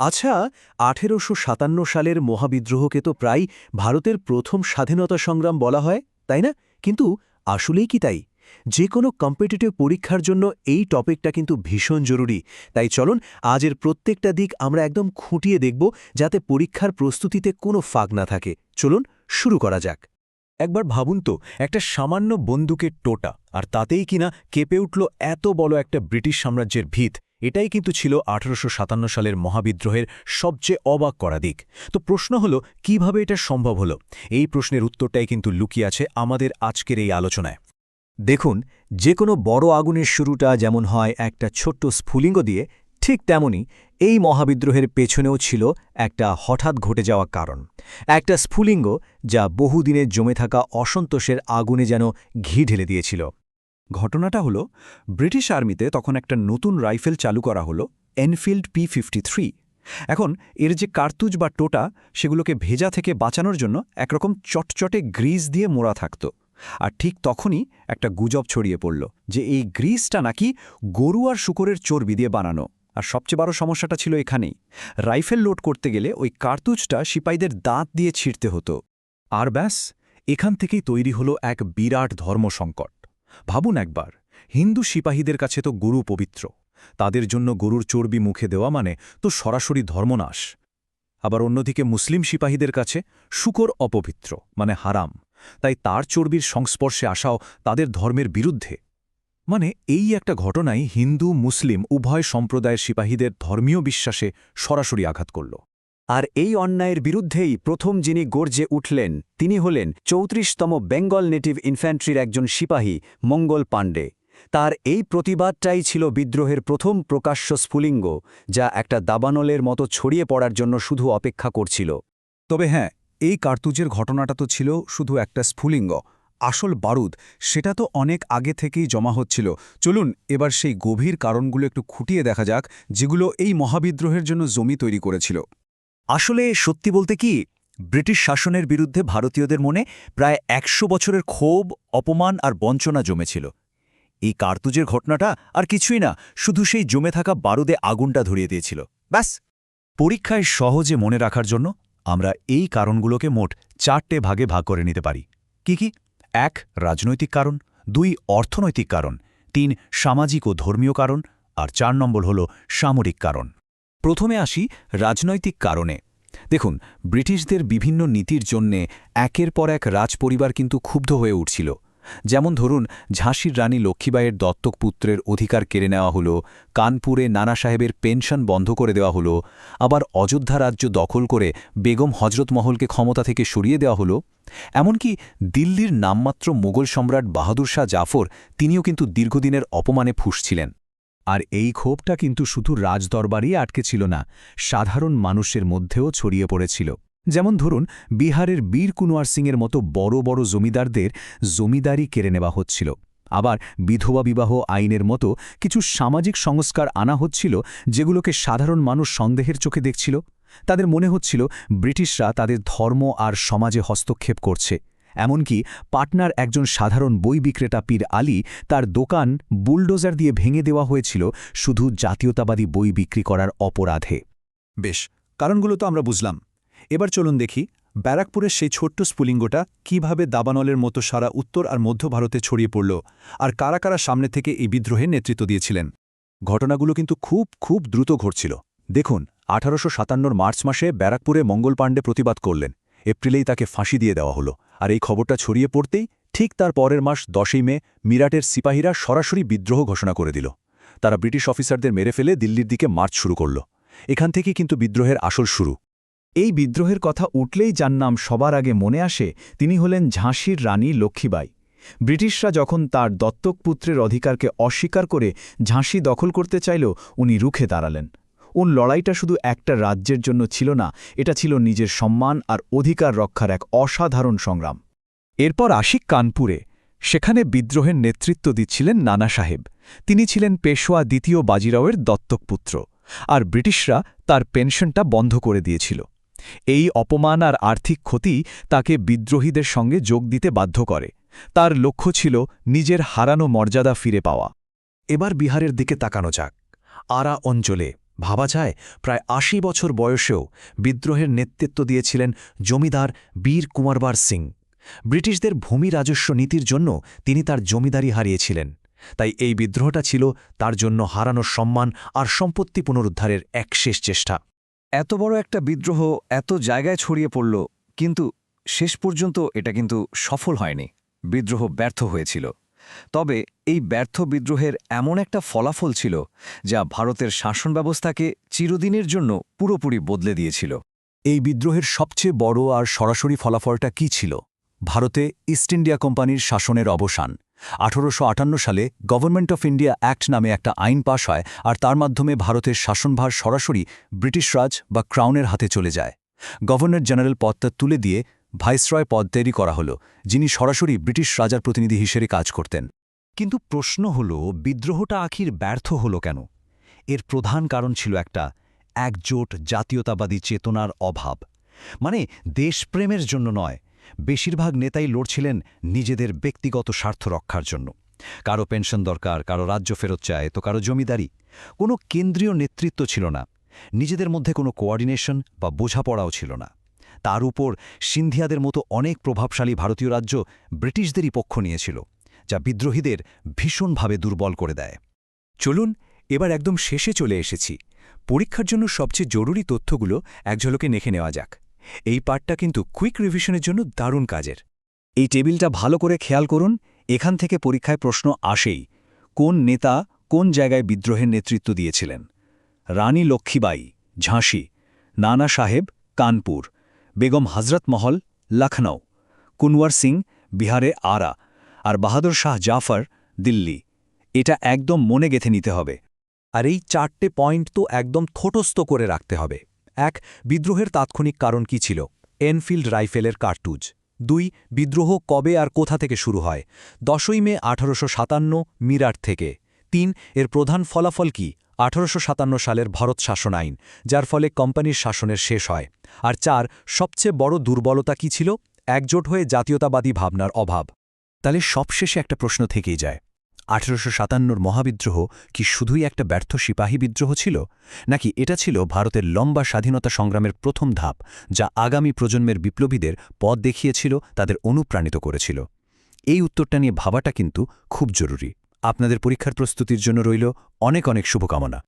আচ্ছা, ১৮৫৭ সালের মহাবিদ্রোহকে তো প্রায় ভারতের প্রথম স্বাধীনতা সংগ্রাম বলা হয়, তাই না? কিন্তু আসলেই কি তাই? যে কোনো কম্পিটিটিভ পরীক্ষার জন্য এই টপিকটা কিন্তু ভীষণ জরুরি। তাই চলুন আজের প্রত্যেকটা দিক আমরা একদম খুঁটিয়ে দেখব, যাতে পরীক্ষার প্রস্তুতিতে কোনো ফাঁক না থাকে। চলুন শুরু করা যাক। একবার ভাবুন তো, একটা সামান্য বন্দুকের টোটা, আর তাতেই কিনা কেঁপে উঠল এত বড় একটা ব্রিটিশ সাম্রাজ্যের ভিত। এটাই কিন্তু ছিল ১৮৫৭ সালের মহাবিদ্রোহের সবচেয়ে অবাক করা দিক। তো প্রশ্ন হলো, কিভাবে এটা সম্ভব হলো? এই প্রশ্নের উত্তরটাই কিন্তু লুকিয়ে আছে আমাদের আজকের এই আলোচনায়। দেখুন, যে কোনো বড় আগুনের শুরুটা যেমন হয় একটা ছোট্ট স্ফুলিঙ্গ দিয়ে, ঠিক তেমনি এই মহাবিদ্রোহের পেছনেও ছিল একটা হঠাৎ ঘটে যাওয়া কারণ। একটা স্ফুলিঙ্গ যা বহুদিনের জমে থাকা অসন্তোষের আগুনে যেন ঘি ঢেলে দিয়েছিল। ঘটনাটা হলো, ব্রিটিশ আর্মিতে তখন একটা নতুন রাইফেল চালু করা হলো, এনফিল্ড P53। এখন এর যে কার্তুজ বা টোটা, সেগুলোকে ভেজা থেকে বাঁচানোর জন্য একরকম চটচটে গ্রিজ দিয়ে মোড়া থাকত। আর ঠিক তখনই একটা গুজব ছড়িয়ে পড়ল যে এই গ্রিজটা নাকি গরু আর শূকরের চর্বি দিয়ে বানানো। আর সবচেয়ে বড় সমস্যাটা ছিল এখানেই, রাইফেল লোড করতে গেলে ওই কার্তুজটা সিপাহীদের দাঁত দিয়ে ছিঁড়তে হতো। আর ব্যাস, এখান থেকেই তৈরি হলো এক বিরাট ধর্মসংকট। ভাবুন একবার, হিন্দু সিপাহীদের কাছে তো গরু পবিত্র, তাদের জন্য গরুর চর্বি মুখে দেওয়া মানে তো সরাসরি ধর্মনাশ। আবার অন্যদিকে মুসলিম সিপাহীদের কাছে শূকর অপবিত্র, মানে হারাম, তাই তার চর্বির সংস্পর্শে আসাও তাদের ধর্মের বিরুদ্ধে। মানে এই একটা ঘটনাই হিন্দু মুসলিম উভয় সম্প্রদায়ের সিপাহীদের ধর্মীয় বিশ্বাসে সরাসরি আঘাত করল। আর এই অন্যায়ের বিরুদ্ধেই প্রথম যিনি গর্জে উঠলেন তিনি হলেন ৩৪তম বেঙ্গল নেটিভ ইনফ্যান্ট্রির একজন সিপাহী মঙ্গল পাণ্ডে। তার এই প্রতিবাদটাই ছিল বিদ্রোহের প্রথম প্রকাশ্য স্ফুলিঙ্গ, যা একটা দাবানলের মতো ছড়িয়ে পড়ার জন্য শুধু অপেক্ষা করছিল। তবে হ্যাঁ, এই কার্তুজের ঘটনাটা তো ছিল শুধু একটা স্ফুলিঙ্গ। আসল বারুদ সেটা তো অনেক আগে থেকেই জমা হচ্ছিল। চলুন এবার সেই গভীর কারণগুলো একটু খুঁটিয়ে দেখা যাক, যেগুলো এই মহাবিদ্রোহের জন্য জমি তৈরি করেছিল। আসলে সত্যি বলতে কি, ব্রিটিশ শাসনের বিরুদ্ধে ভারতীয়দের মনে প্রায় ১০০ বছরের ক্ষোভ, অপমান আর বঞ্চনা জমেছিল। এই কার্তুজের ঘটনাটা আর কিছুই না, শুধু সেই জমে থাকা বারুদে আগুনটা ধরিয়ে দিয়েছিল। ব্যাস। পরীক্ষায় সহজে মনে রাখার জন্য আমরা এই কারণগুলোকে মোট ৪টে ভাগে ভাগ করে নিতে পারি। কি কি? ১. রাজনৈতিক কারণ, ২. অর্থনৈতিক কারণ, ৩. সামাজিক ও ধর্মীয় কারণ, আর ৪ নম্বর হল সামরিক কারণ। প্রথমে আসি রাজনৈতিক কারণে। দেখুন, ব্রিটিশদের বিভিন্ন নীতির জন্যে একের পর এক রাজপরিবার কিন্তু ক্ষুব্ধ হয়ে উঠছিল। যেমন ধরুন, ঝাঁসির রানী লক্ষ্মীবাইয়ের দত্তক পুত্রের অধিকার কেড়ে নেওয়া হলো, কানপুরে নানা সাহেবের পেনশন বন্ধ করে দেওয়া হলো, আবার অযোধ্যা রাজ্য দখল করে বেগম হজরত মহলকে ক্ষমতা থেকে সরিয়ে দেওয়া হলো। এমনকি দিল্লির নামমাত্র মোগল সম্রাট বাহাদুর শাহ জাফর, তিনিও কিন্তু দীর্ঘদিনের অপমানে ফুঁসছিলেন। আর এই ক্ষোভটা কিন্তু শুধু রাজদরবারই আটকে ছিল না, সাধারণ মানুষের মধ্যেও ছড়িয়ে পড়েছিল। যেমন ধরুন, বিহারের বীর কুনওয়ার সিংয়ের মতো বড় বড় জমিদারদের জমিদারি কেড়ে নেওয়া হচ্ছিল। আবার বিধবা বিবাহ আইনের মতো কিছু সামাজিক সংস্কার আনা হচ্ছিল, যেগুলোকে সাধারণ মানুষ সন্দেহের চোখে দেখছিল। তাদের মনে হচ্ছিল ব্রিটিশরা তাদের ধর্ম আর সমাজে হস্তক্ষেপ করছে। এমনকি পাটনার একজন সাধারণ বই বিক্রেতা পীর আলী, তার দোকান বুলডোজার দিয়ে ভেঙে দেওয়া হয়েছিল শুধু জাতীয়তাবাদী বই বিক্রি করার অপরাধে। বেশ, কারণগুলো তো আমরা বুঝলাম। এবার চলুন দেখি ব্যারাকপুরের সেই ছোট্ট স্ফুলিঙ্গটা কিভাবে দাবানলের মতো সারা উত্তর আর মধ্য ভারতে ছড়িয়ে পড়ল, আর কারা কারা সামনে থেকে এই বিদ্রোহের নেতৃত্ব দিয়েছিলেন। ঘটনাগুলো কিন্তু খুব খুব দ্রুত ঘটছিল। দেখুন, ১৮৫৭ মার্চ মাসে ব্যারাকপুরে মঙ্গল পাণ্ডে প্রতিবাদ করলেন। এপ্রিলেই তাকে ফাঁসি দিয়ে দেওয়া হলো। আর এই খবরটা ছড়িয়ে পড়তেই ঠিক তার পরের মাস ১০ই মে মিরাটের সিপাহীরা সরাসরি বিদ্রোহ ঘোষণা করে দিল। তারা ব্রিটিশ অফিসারদের মেরে ফেলে দিল্লির দিকে মার্চ শুরু করল। এখান থেকেই কিন্তু বিদ্রোহের আসল শুরু। এই বিদ্রোহের কথা উঠলেই যার নাম সবার আগে মনে আসে, তিনি হলেন ঝাঁসির রানী লক্ষ্মীবাই। ব্রিটিশরা যখন তার দত্তক পুত্রের অধিকারকে অস্বীকার করে ঝাঁসি দখল করতে চাইল, উনি রুখে দাঁড়ালেন। ওর লড়াইটা শুধু একটা রাজ্যের জন্য ছিল না, এটা ছিল নিজের সম্মান আর অধিকার রক্ষার এক অসাধারণ সংগ্রাম। এরপর আসি কানপুরে। সেখানে বিদ্রোহের নেতৃত্ব দিচ্ছিলেন নানা সাহেব। তিনি ছিলেন পেশোয়া দ্বিতীয় বাজিরাওয়ের দত্তক পুত্র, আর ব্রিটিশরা তার পেনশনটা বন্ধ করে দিয়েছিল। এই অপমান আর আর্থিক ক্ষতি তাকে বিদ্রোহীদের সঙ্গে যোগ দিতে বাধ্য করে। তার লক্ষ্য ছিল নিজের হারানো মর্যাদা ফিরে পাওয়া। এবার বিহারের দিকে তাকানো যাক। আরা অঞ্চলে ভাবা যায় প্রায় ৮০ বছর বয়সেও বিদ্রোহের নেতৃত্ব দিয়েছিলেন জমিদার বীর কুমারবার সিং। ব্রিটিশদের ভূমি রাজস্ব নীতির জন্য তিনি তার জমিদারি হারিয়েছিলেন। তাই এই বিদ্রোহটা ছিল তার জন্য হারানো সম্মান আর সম্পত্তি পুনরুদ্ধারের এক শেষ চেষ্টা। এত বড় একটা বিদ্রোহ এত জায়গায় ছড়িয়ে পড়ল, কিন্তু শেষ পর্যন্ত এটা কিন্তু সফল হয়নি। বিদ্রোহ ব্যর্থ হয়েছিল। তবে এই ব্যর্থ বিদ্রোহের এমন একটা ফলাফল ছিল যা ভারতের শাসন ব্যবস্থাকে চিরদিনের জন্য পুরোপুরি বদলে দিয়েছিল। এই বিদ্রোহের সবচেয়ে বড় আর সরাসরি ফলাফলটা কী ছিল? ভারতে ইস্ট ইন্ডিয়া কোম্পানির শাসনের অবসান। 1858 সালে গভর্নমেন্ট অফ ইন্ডিয়া অ্যাক্ট নামে একটা আইন পাশ হয়, আর তার মাধ্যমে ভারতের শাসনভার সরাসরি ব্রিটিশ রাজ বা ক্রাউনের হাতে চলে যায়। গভর্নর জেনারেল পদটা তুলে দিয়ে ভাইসরয় পদ তৈরি করা হলো, যিনি সরাসরি ব্রিটিশ রাজার প্রতিনিধি হিসেবে কাজ করতেন। কিন্তু প্রশ্ন হল, বিদ্রোহটা আখির ব্যর্থ হল কেন? এর প্রধান কারণ ছিল একটা একজোট জাতীয়তাবাদী চেতনার অভাব। মানে দেশপ্রেমের জন্য নয়, বেশিরভাগ নেতাই লড়ছিলেন নিজেদের ব্যক্তিগত স্বার্থ রক্ষার জন্য। কারো পেনশন দরকার, কারো রাজ্য ফেরত চায়, তো কারো জমিদারি। কোনো কেন্দ্রীয় নেতৃত্ব ছিল না, নিজেদের মধ্যে কোনো কোঅর্ডিনেশন বা বোঝাপড়াও ছিল না। তার উপর সিন্ধিয়াদের মতো অনেক প্রভাবশালী ভারতীয় রাজ্য ব্রিটিশদেরই পক্ষ নিয়েছিল, যা বিদ্রোহীদের ভীষণভাবে দুর্বল করে দেয়। চলুন এবার একদম শেষে চলে এসেছি। পরীক্ষার জন্য সবচেয়ে জরুরি তথ্যগুলো এক ঝলকে দেখে নেওয়া যাক। এই পার্টটা কিন্তু কুইক রিভিশনের জন্য দারুণ কাজের। এই টেবিলটা ভালো করে খেয়াল করুন, এখান থেকে পরীক্ষায় প্রশ্ন আসেই। কোন নেতা কোন জায়গায় বিদ্রোহের নেতৃত্ব দিয়েছিলেন? রানী লক্ষ্মীবাই, ঝাঁসি; নানা সাহেব, কানপুর; বেগম হজরত মহল, লখনৌ; কুনওয়ার সিং, বিহারে আরা; আর বাহাদুর শাহ জাফর, দিল্লি। এটা একদম মনে গেঁথে নিতে হবে। আর এই 4টে পয়েন্ট তো একদম ঠোঁটস্থ করে রাখতে হবে। 1. বিদ্রোহের তাৎক্ষণিক কারণ কী ছিল? এনফিল্ড রাইফেলের কার্তুজ। 2. বিদ্রোহ কবে আর কোথা থেকে শুরু হয়? 10ই মে 1857, মিরাট থেকে। 3. এর প্রধান ফলাফল কী? 1857 সালের ভারত শাসন আইন, যার ফলে কোম্পানির শাসনের শেষ হয়। আর 4. সবচেয়ে বড় দুর্বলতা কী ছিল? একজোট হয়ে জাতীয়তাবাদী ভাবনার অভাব। তাহলে সবশেষে একটা প্রশ্ন থেকেই যায়, 1857 মহাবিদ্রোহ কি শুধুই একটা ব্যর্থ সিপাহী বিদ্রোহ ছিল, নাকি এটা ছিল ভারতের লম্বা স্বাধীনতা সংগ্রামের প্রথম ধাপ, যা আগামী প্রজন্মের বিপ্লবীদের পথ দেখিয়েছিল, তাদের অনুপ্রাণিত করেছিল? এই উত্তরটা নিয়ে ভাবাটা কিন্তু খুব জরুরি। আপনাদের পরীক্ষার প্রস্তুতির জন্য রইল অনেক অনেক শুভকামনা।